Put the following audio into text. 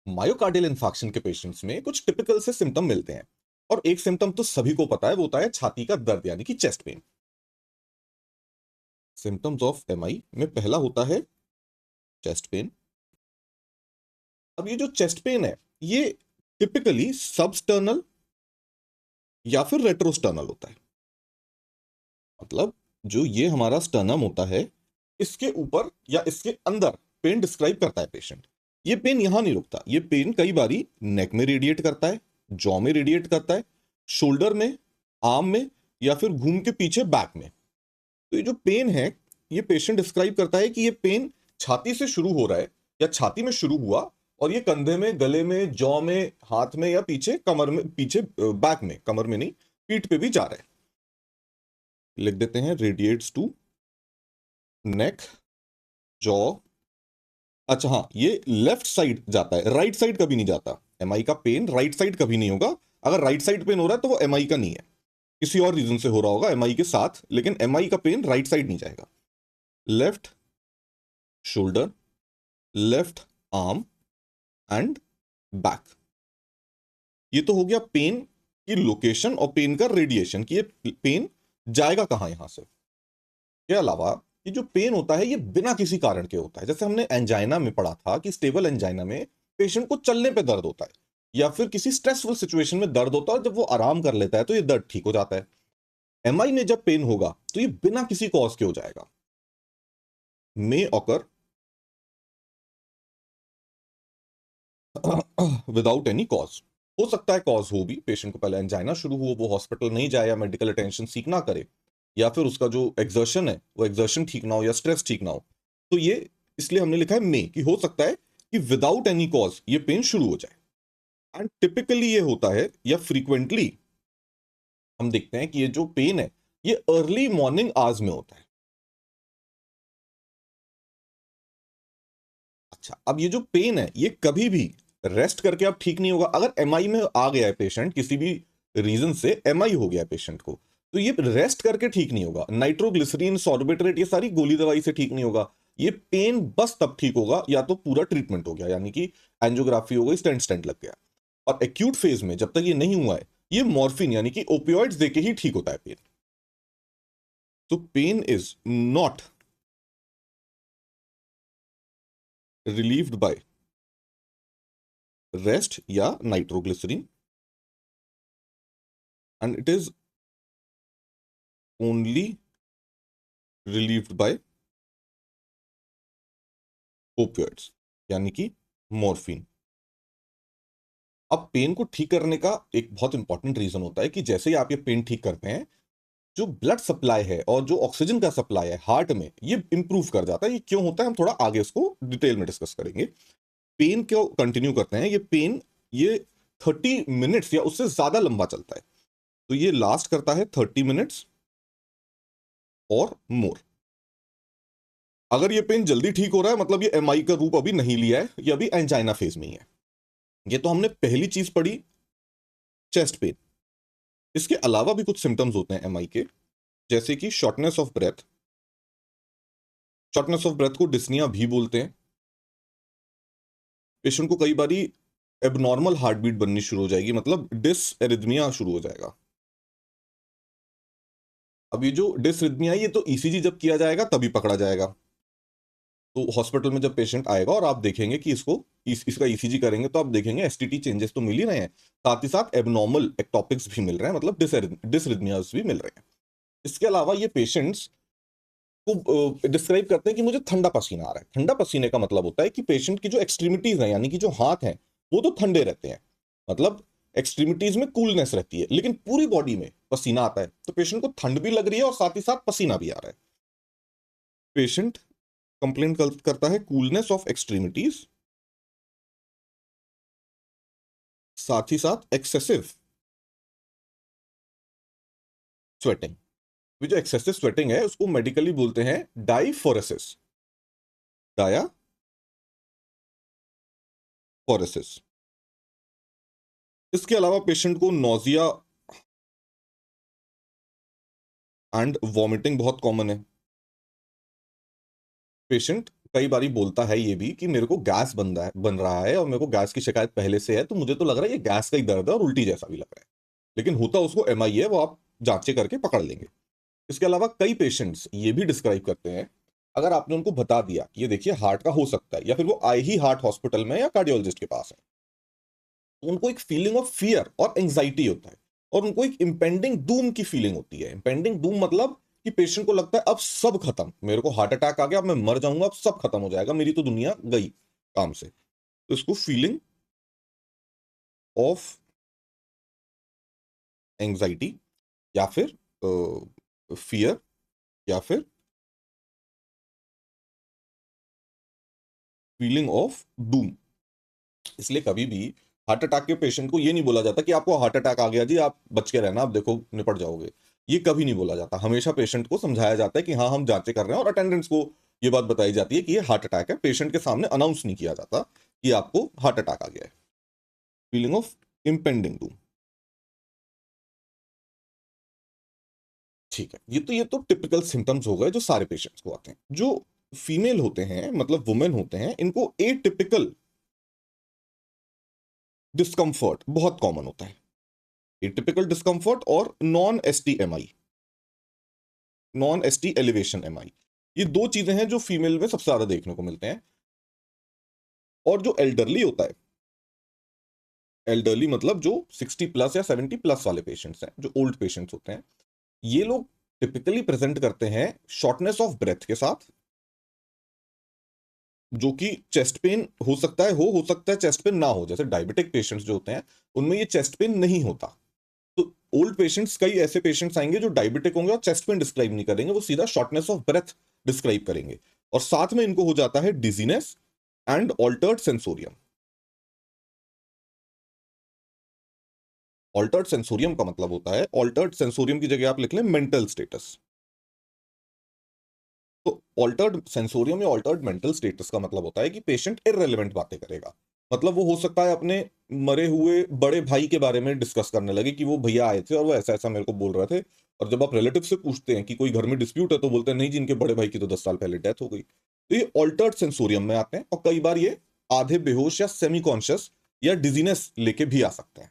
Myocardial infarction के patients में कुछ टिपिकल से सिम्टम मिलते हैं और एक सिम्टम तो सभी को पता है, वो होता है छाती का दर्द यानी कि chest pain. Symptoms of MI में पहला होता है चेस्ट पेन। अब ये जो चेस्ट पेन है ये टिपिकली सबस्टर्नल या फिर रेट्रोस्टर्नल होता है। मतलब जो ये हमारा स्टर्नम होता है इसके ऊपर या इसके अंदर पेन डिस्क्राइब करता है पेशेंट। ये पेन यहां नहीं रुकता, ये पेन कई बारी नेक में रेडिएट करता है, जॉ में रेडिएट करता है, शोल्डर में, आर्म में, या फिर घूम के पीछे बैक में। तो ये जो पेन है ये पेशेंट डिस्क्राइब करता है कि ये पेन छाती से शुरू हो रहा है या छाती में शुरू हुआ और ये कंधे में, गले में, जॉ में, हाथ में या पीछे कमर में, पीछे बैक में, कमर में नहीं, पीठ पे भी जा रहा है। लिख देते हैं रेडिएट्स टू नेक, जॉ। अच्छा हाँ, ये लेफ्ट साइड जाता है, राइट साइड कभी नहीं जाता। एमआई का पेन राइट साइड कभी नहीं होगा। अगर राइट साइड पेन हो रहा है तो वो एमआई का नहीं है, किसी और रीजन से हो रहा होगा एमआई के साथ, लेकिन एमआई का पेन राइट साइड नहीं जाएगा। Left shoulder, left arm and back. ये तो हो गया पेन की लोकेशन और पेन का रेडिएशन कि ये पेन जाएगा कहां यहां से। के अलावा ये जो पेन होता है ये बिना किसी कारण के होता है। जैसे हमने एंजाइना में पढ़ा था कि स्टेबल एंजाइना में पेशेंट को चलने पे दर्द होता है या फिर किसी स्ट्रेसफुल सिचुएशन में दर्द होता है, जब वो आराम कर लेता है तो ये दर्द ठीक हो जाता है। एमआई में जब पेन होगा तो ये बिना किसी कॉज के हो जाएगा। मे ऑकर विदाउट एनी कॉज। हो सकता है कॉज हो भी, पेशेंट को पहले एंजाइना शुरू हो, वो हॉस्पिटल नहीं जाए या मेडिकल अटेंशन सीख ना करे, या फिर उसका जो एग्जर्शन है वो एग्जर्शन ठीक ना हो या स्ट्रेस ठीक ना हो। तो ये इसलिए हमने लिखा है मे, कि हो सकता है कि विदाउट एनी कॉज ये पेन शुरू हो जाए। एंड टिपिकली ये होता है या फ्रीक्वेंटली हम देखते हैं कि ये जो पेन है ये अर्ली मॉर्निंग आवर्स में होता है। अच्छा, अब ये जो पेन है ये कभी भी रेस्ट करके अब ठीक नहीं होगा। अगर एमआई में आ गया है पेशेंट, किसी भी रीजन से एमआई हो गया है पेशेंट को, तो ये रेस्ट करके ठीक नहीं होगा। नाइट्रोग्लिसरीन, सॉर्बिट्रेट, ये सारी गोली दवाई से ठीक नहीं होगा। ये पेन बस तब ठीक होगा या तो पूरा ट्रीटमेंट हो गया, यानी कि एंजियोग्राफी हो गई, स्टेंट स्टेंट लग गया। और एक्यूट फेज में जब तक ये नहीं हुआ है ये मॉर्फिन यानी कि ओपियोइड्स देके ही ठीक होता है पेन। तो pain is not relieved by rest या nitroglycerine, and it is only relieved by opioids यानी कि मॉर्फिन। अब पेन को ठीक करने का एक बहुत इंपॉर्टेंट रीजन होता है कि जैसे ही आप ये पेन ठीक करते हैं, जो ब्लड सप्लाई है और जो ऑक्सीजन का सप्लाई है हार्ट में ये इंप्रूव कर जाता है। ये क्यों होता है हम थोड़ा आगे इसको डिटेल में डिस्कस करेंगे। पेन को कंटिन्यू करते हैं। ये पेन ये 30 मिनट्स या उससे ज्यादा लंबा चलता है, तो ये लास्ट करता है 30 मिनट्स और मोर। अगर ये पेन जल्दी ठीक हो रहा है मतलब ये एमआई का रूप अभी नहीं लिया है, ये अभी एंजाइना फेज में ही है। ये तो हमने पहली चीज पढ़ी, चेस्ट पेन। इसके अलावा भी कुछ सिम्टम्स होते हैं एमआई के, जैसे कि shortness of breath. Shortness of breath को डिस्निया भी बोलते हैं। पेशेंट को कई बारी एबनॉर्मल हार्ट बीट बननी शुरू हो जाएगी, मतलब डिसएरिथमिया शुरू हो जाएगा। अब ये जो डिसरिथमिया है ये तो ईसीजी जब किया जाएगा तभी पकड़ा जाएगा। तो हॉस्पिटल में जब पेशेंट आएगा और आप देखेंगे कि इसका ईसीजी करेंगे तो आप देखेंगे एसटीटी चेंजेस तो मिल ही रहे हैं, साथ ही साथ एबनॉर्मल एक्टॉपिक्स भी मिल रहे हैं, मतलब डिसरिथमियाज भी मिल रहे हैं। इसके अलावा ये पेशेंट्स को डिस्क्राइब करते हैं कि मुझे ठंडा पसीना आ रहा है। ठंडा पसीने का मतलब होता है कि पेशेंट की जो एक्सट्रीमिटीज हैं यानी कि जो हाथ हैं वो तो ठंडे रहते हैं, मतलब एक्सट्रीमिटीज में कूलनेस रहती है, लेकिन पूरी बॉडी में पसीना आता है, तो पेशेंट को ठंड भी लग रही है और साथ ही साथ पसीना भी आ रहा है। पेशेंट कंप्लेन करता है कूलनेस ऑफ एक्सट्रीमिटीज, साथ ही साथ एक्सेसिव स्वेटिंग। जो एक्सेसिव स्वेटिंग है उसको मेडिकली बोलते हैं डाइफोरेसिस, डायाफोरेसिस। इसके अलावा पेशेंट को नोजिया एंड वॉमिटिंग बहुत कॉमन है। पेशेंट कई बारी बोलता है ये भी कि मेरे को गैस बन रहा है और मेरे को गैस की शिकायत पहले से है, तो मुझे तो लग रहा है ये गैस का ही दर्द है और उल्टी जैसा भी लग रहा है। लेकिन होता उसको एमआई है, वो आप जांचे करके पकड़ लेंगे। इसके अलावा कई पेशेंट्स ये भी डिस्क्राइब करते हैं, अगर आपने उनको बता दिया ये देखिए हार्ट का हो सकता है, या फिर वो आए ही हार्ट हॉस्पिटल में या कार्डियोलॉजिस्ट के पास है, तो उनको एक फीलिंग ऑफ फियर और एंग्जाइटी होता है, और उनको एक इंपेंडिंग डूम की फीलिंग होती है। इंपेंडिंग डूम मतलब कि पेशेंट को लगता है अब सब खत्म, मेरे को हार्ट अटैक आ गया, अब मैं मर जाऊंगा, अब सब खत्म हो जाएगा, मेरी तो दुनिया गई काम से। तो इसको फीलिंग ऑफ एंग्जाइटी या फिर फियर या फिर फीलिंग ऑफ डूम। इसलिए कभी भी हार्ट अटैक के पेशेंट को ये नहीं बोला जाता कि आपको हार्ट अटैक आ गया जी, आप बच के रहना, आप देखो निपट जाओगे। ये कभी नहीं बोला जाता। हमेशा पेशेंट को समझाया जाता है कि हाँ हम जांचें कर रहे हैं, और अटेंडेंट्स को ये बात बताई जाती है कि ये हार्ट अटैक है। पेशेंट के सामने अनाउंस नहीं किया जाता कि आपको हार्ट अटैक आ गया है। Feeling of impending Doom. ठीक है, ये तो टिपिकल सिम्टम्स हो गए जो सारे पेशेंट्स को आते हैं। जो फीमेल होते हैं, मतलब वुमेन होते हैं, इनको एटिपिकल डिस्कम्फर्ट बहुत कॉमन होता है। एटिपिकल डिस्कम्फर्ट और non ST MI, non ST elevation MI, ये दो चीजें हैं जो फीमेल में सबसे ज्यादा देखने को मिलते हैं। और जो एल्डरली होता है, एल्डरली मतलब जो 60 प्लस या 70 प्लस वाले पेशेंट्स हैं, जो ओल्ड पेशेंट्स होते हैं, ये लोग टिपिकली प्रेजेंट करते हैं शॉर्टनेस ऑफ ब्रेथ के साथ, जो कि चेस्ट पेन हो सकता है, हो सकता है चेस्ट पेन ना हो। जैसे डायबिटिक पेशेंट्स जो होते हैं उनमें ये चेस्ट पेन नहीं होता। तो ओल्ड पेशेंट्स, कई ऐसे पेशेंट्स आएंगे जो डायबिटिक होंगे और चेस्ट पेन डिस्क्राइब नहीं करेंगे, वो सीधा शॉर्टनेस ऑफ ब्रेथ डिस्क्राइब करेंगे। और साथ में इनको हो जाता है dizziness and altered sensorium. Altered sensorium का मतलब होता है, ऑल्टर्ड सेंसोरियम की जगह आप लिख लें मेंटल स्टेटस। तो ऑल्टर्ड सेंसोरियम या ऑल्टर्ड मेंटल स्टेटस का मतलब होता है कि पेशेंट इररिलेवेंट बातें करेगा। मतलब वो हो सकता है अपने मरे हुए बड़े भाई के बारे में डिस्कस करने लगे कि वो भैया आए थे और वो ऐसा ऐसा मेरे को बोल रहे थे। और जब आप रिलेटिव से पूछते हैं कि कोई घर में डिस्प्यूट है, तो बोलते हैं नहीं जी, इनके बड़े भाई की तो 10 साल पहले डेथ हो गई। तो ये ऑल्टर्ड सेंसोरियम में आते हैं, और कई बार ये आधे बेहोश या सेमी कॉन्शियस या डिजीनेस लेके भी आ सकते हैं।